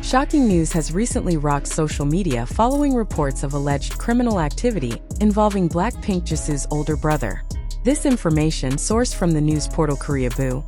Shocking news has recently rocked social media following reports of alleged criminal activity involving BLACKPINK Jisoo's older brother. This information, sourced from the news portal Koreaboo,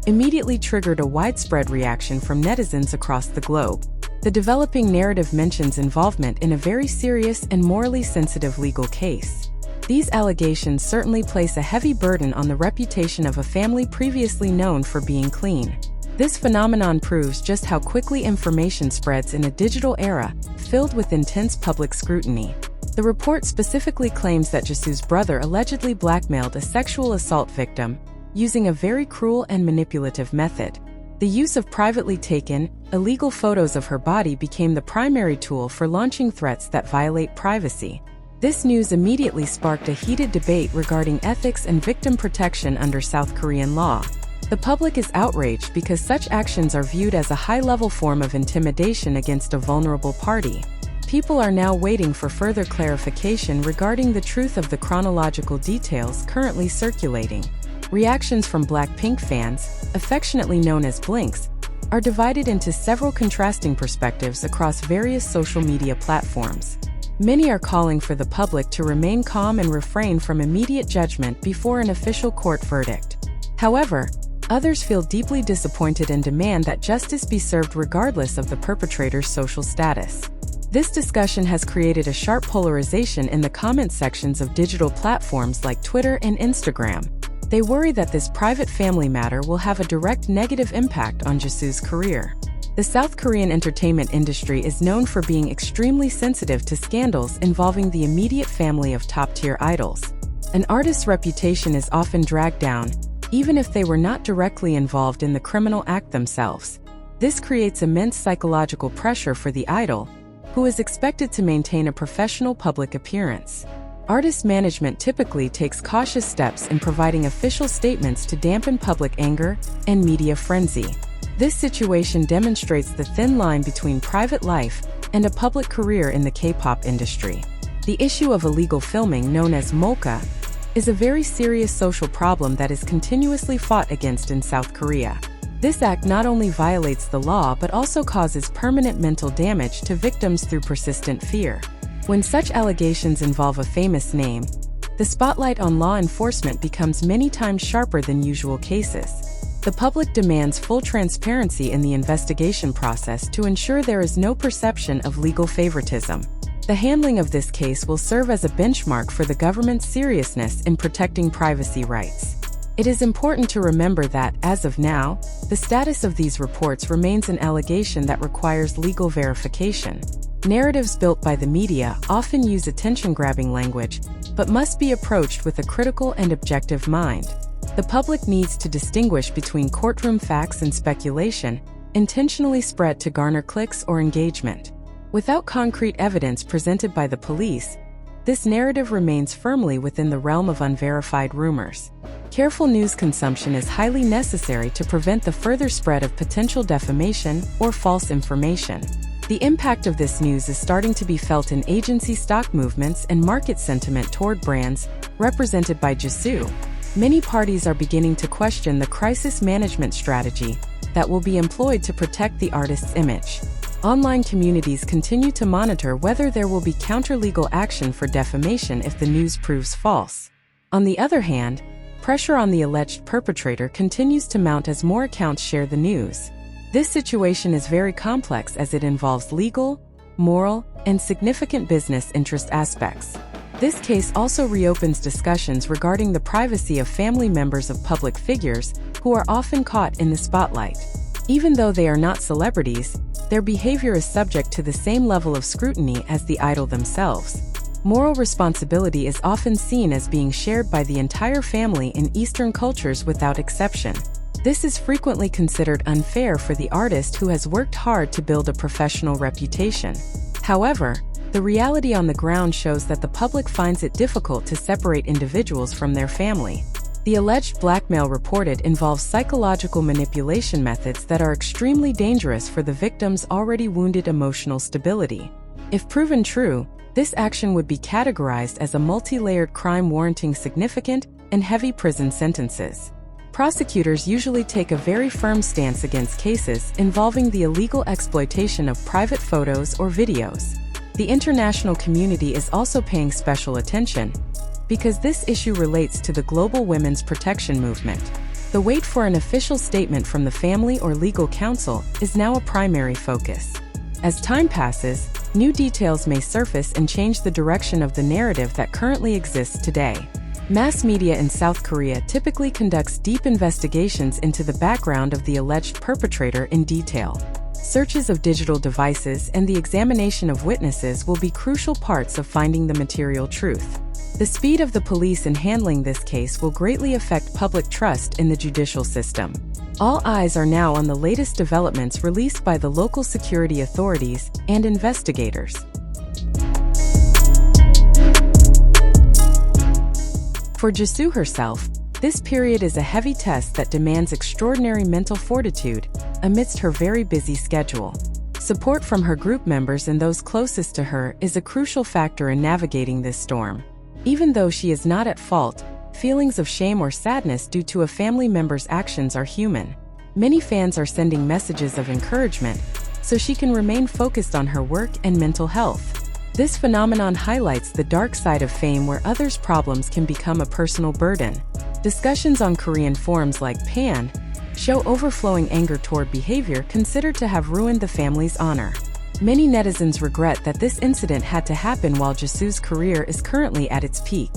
immediately triggered a widespread reaction from netizens across the globe. The developing narrative mentions involvement in a very serious and morally sensitive legal case. These allegations certainly place a heavy burden on the reputation of a family previously known for being clean. This phenomenon proves just how quickly information spreads in a digital era filled with intense public scrutiny. The report specifically claims that Jisoo's brother allegedly blackmailed a sexual assault victim using a very cruel and manipulative method. The use of privately taken, illegal photos of her body became the primary tool for launching threats that violate privacy. This news immediately sparked a heated debate regarding ethics and victim protection under South Korean law. The public is outraged because such actions are viewed as a high-level form of intimidation against a vulnerable party. People are now waiting for further clarification regarding the truth of the chronological details currently circulating. Reactions from BLACKPINK fans, affectionately known as Blinks, are divided into several contrasting perspectives across various social media platforms. Many are calling for the public to remain calm and refrain from immediate judgment before an official court verdict. However, others feel deeply disappointed and demand that justice be served regardless of the perpetrator's social status. This discussion has created a sharp polarization in the comment sections of digital platforms like Twitter and Instagram. They worry that this private family matter will have a direct negative impact on Jisoo's career. The South Korean entertainment industry is known for being extremely sensitive to scandals involving the immediate family of top-tier idols. An artist's reputation is often dragged down, even if they were not directly involved in the criminal act themselves. This creates immense psychological pressure for the idol, who is expected to maintain a professional public appearance. Artist management typically takes cautious steps in providing official statements to dampen public anger and media frenzy. This situation demonstrates the thin line between private life and a public career in the K-pop industry. The issue of illegal filming, known as molka, is a very serious social problem that is continuously fought against in South Korea. This act not only violates the law but also causes permanent mental damage to victims through persistent fear. When such allegations involve a famous name, the spotlight on law enforcement becomes many times sharper than usual cases. The public demands full transparency in the investigation process to ensure there is no perception of legal favoritism. The handling of this case will serve as a benchmark for the government's seriousness in protecting privacy rights. It is important to remember that, as of now, the status of these reports remains an allegation that requires legal verification. Narratives built by the media often use attention-grabbing language, but must be approached with a critical and objective mind. The public needs to distinguish between courtroom facts and speculation, intentionally spread to garner clicks or engagement. Without concrete evidence presented by the police, this narrative remains firmly within the realm of unverified rumors. Careful news consumption is highly necessary to prevent the further spread of potential defamation or false information. The impact of this news is starting to be felt in agency stock movements and market sentiment toward brands represented by Jisoo. Many parties are beginning to question the crisis management strategy that will be employed to protect the artist's image. Online communities continue to monitor whether there will be counter-legal action for defamation if the news proves false. On the other hand, pressure on the alleged perpetrator continues to mount as more accounts share the news. This situation is very complex as it involves legal, moral, and significant business interest aspects. This case also reopens discussions regarding the privacy of family members of public figures who are often caught in the spotlight. Even though they are not celebrities, their behavior is subject to the same level of scrutiny as the idol themselves. Moral responsibility is often seen as being shared by the entire family in Eastern cultures without exception. This is frequently considered unfair for the artist who has worked hard to build a professional reputation. However, the reality on the ground shows that the public finds it difficult to separate individuals from their family. The alleged blackmail reported involves psychological manipulation methods that are extremely dangerous for the victim's already wounded emotional stability. If proven true, this action would be categorized as a multi-layered crime warranting significant and heavy prison sentences. Prosecutors usually take a very firm stance against cases involving the illegal exploitation of private photos or videos. The international community is also paying special attention because this issue relates to the global women's protection movement. The wait for an official statement from the family or legal counsel is now a primary focus. As time passes, new details may surface and change the direction of the narrative that currently exists today. Mass media in South Korea typically conducts deep investigations into the background of the alleged perpetrator in detail. Searches of digital devices and the examination of witnesses will be crucial parts of finding the material truth. The speed of the police in handling this case will greatly affect public trust in the judicial system. All eyes are now on the latest developments released by the local security authorities and investigators. For Jisoo herself, this period is a heavy test that demands extraordinary mental fortitude amidst her very busy schedule. Support from her group members and those closest to her is a crucial factor in navigating this storm. Even though she is not at fault, feelings of shame or sadness due to a family member's actions are human. Many fans are sending messages of encouragement so she can remain focused on her work and mental health. This phenomenon highlights the dark side of fame where others' problems can become a personal burden. Discussions on Korean forums like Pan show overflowing anger toward behavior considered to have ruined the family's honor. Many netizens regret that this incident had to happen while Jisoo's career is currently at its peak.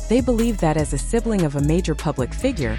They believe that as a sibling of a major public figure,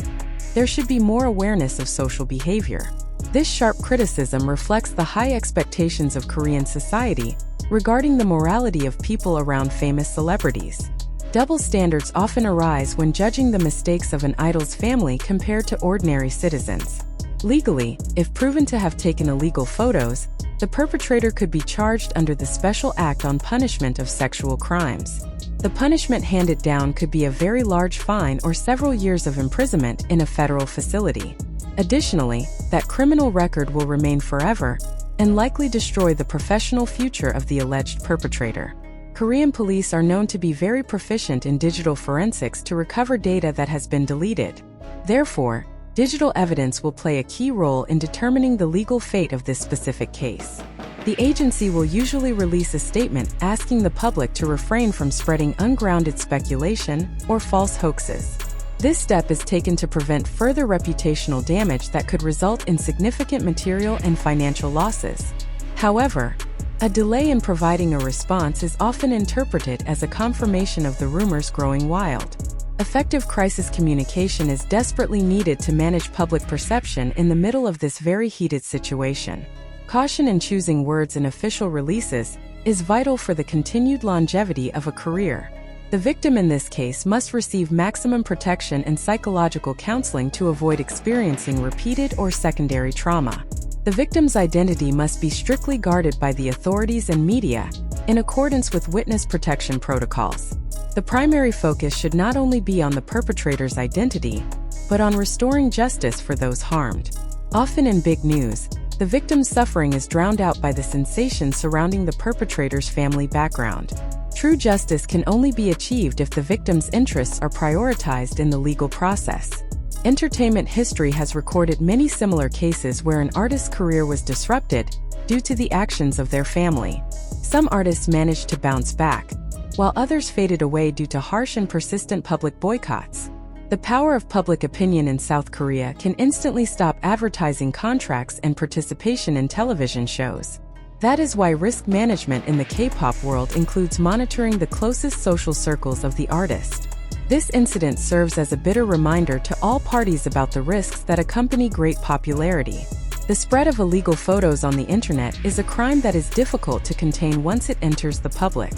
there should be more awareness of social behavior. This sharp criticism reflects the high expectations of Korean society regarding the morality of people around famous celebrities. Double standards often arise when judging the mistakes of an idol's family compared to ordinary citizens. Legally, if proven to have taken illegal photos, the perpetrator could be charged under the Special Act on Punishment of Sexual Crimes. The punishment handed down could be a very large fine or several years of imprisonment in a federal facility. Additionally, that criminal record will remain forever and likely destroy the professional future of the alleged perpetrator. Korean police are known to be very proficient in digital forensics to recover data that has been deleted. Therefore, digital evidence will play a key role in determining the legal fate of this specific case. The agency will usually release a statement asking the public to refrain from spreading ungrounded speculation or false hoaxes. This step is taken to prevent further reputational damage that could result in significant material and financial losses. However, a delay in providing a response is often interpreted as a confirmation of the rumors growing wild. Effective crisis communication is desperately needed to manage public perception in the middle of this very heated situation. Caution in choosing words in official releases is vital for the continued longevity of a career. The victim in this case must receive maximum protection and psychological counseling to avoid experiencing repeated or secondary trauma. The victim's identity must be strictly guarded by the authorities and media, in accordance with witness protection protocols. The primary focus should not only be on the perpetrator's identity, but on restoring justice for those harmed. Often in big news, the victim's suffering is drowned out by the sensation surrounding the perpetrator's family background. True justice can only be achieved if the victim's interests are prioritized in the legal process. Entertainment history has recorded many similar cases where an artist's career was disrupted due to the actions of their family. Some artists managed to bounce back, while others faded away due to harsh and persistent public boycotts. The power of public opinion in South Korea can instantly stop advertising contracts and participation in television shows. That is why risk management in the K-pop world includes monitoring the closest social circles of the artist. This incident serves as a bitter reminder to all parties about the risks that accompany great popularity. The spread of illegal photos on the internet is a crime that is difficult to contain once it enters the public.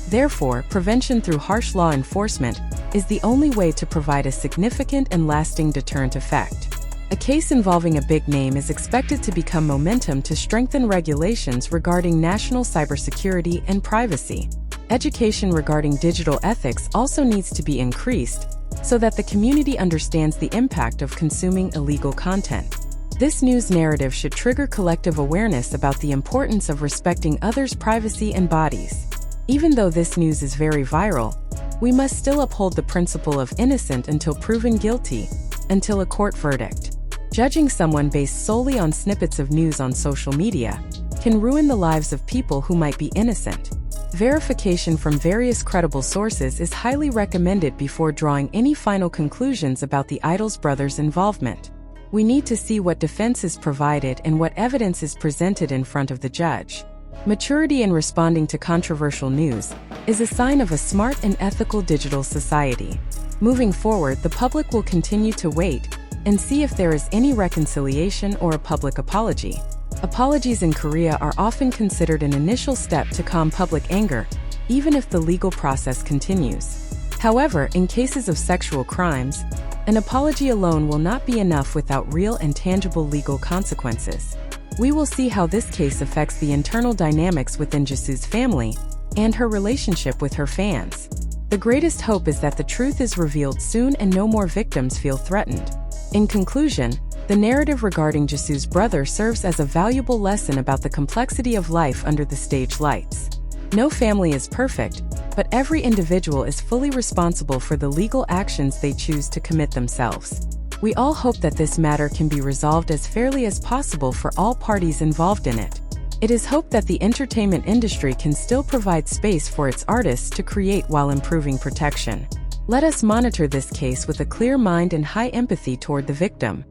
Therefore, prevention through harsh law enforcement is the only way to provide a significant and lasting deterrent effect. A case involving a big name is expected to become momentum to strengthen regulations regarding national cybersecurity and privacy. Education regarding digital ethics also needs to be increased so that the community understands the impact of consuming illegal content. This news narrative should trigger collective awareness about the importance of respecting others' privacy and bodies. Even though this news is very viral, we must still uphold the principle of innocent until proven guilty until a court verdict. Judging someone based solely on snippets of news on social media can ruin the lives of people who might be innocent. Verification from various credible sources is highly recommended before drawing any final conclusions about the idol's brother's involvement. We need to see what defense is provided and what evidence is presented in front of the judge. Maturity in responding to controversial news is a sign of a smart and ethical digital society. Moving forward, the public will continue to wait and see if there is any reconciliation or a public apology. Apologies in Korea are often considered an initial step to calm public anger, even if the legal process continues. However, in cases of sexual crimes, an apology alone will not be enough without real and tangible legal consequences. We will see how this case affects the internal dynamics within Jisoo's family and her relationship with her fans. The greatest hope is that the truth is revealed soon and no more victims feel threatened. In conclusion, the narrative regarding Jisoo's brother serves as a valuable lesson about the complexity of life under the stage lights. No family is perfect, but every individual is fully responsible for the legal actions they choose to commit themselves. We all hope that this matter can be resolved as fairly as possible for all parties involved in it. It is hoped that the entertainment industry can still provide space for its artists to create while improving protection. Let us monitor this case with a clear mind and high empathy toward the victim.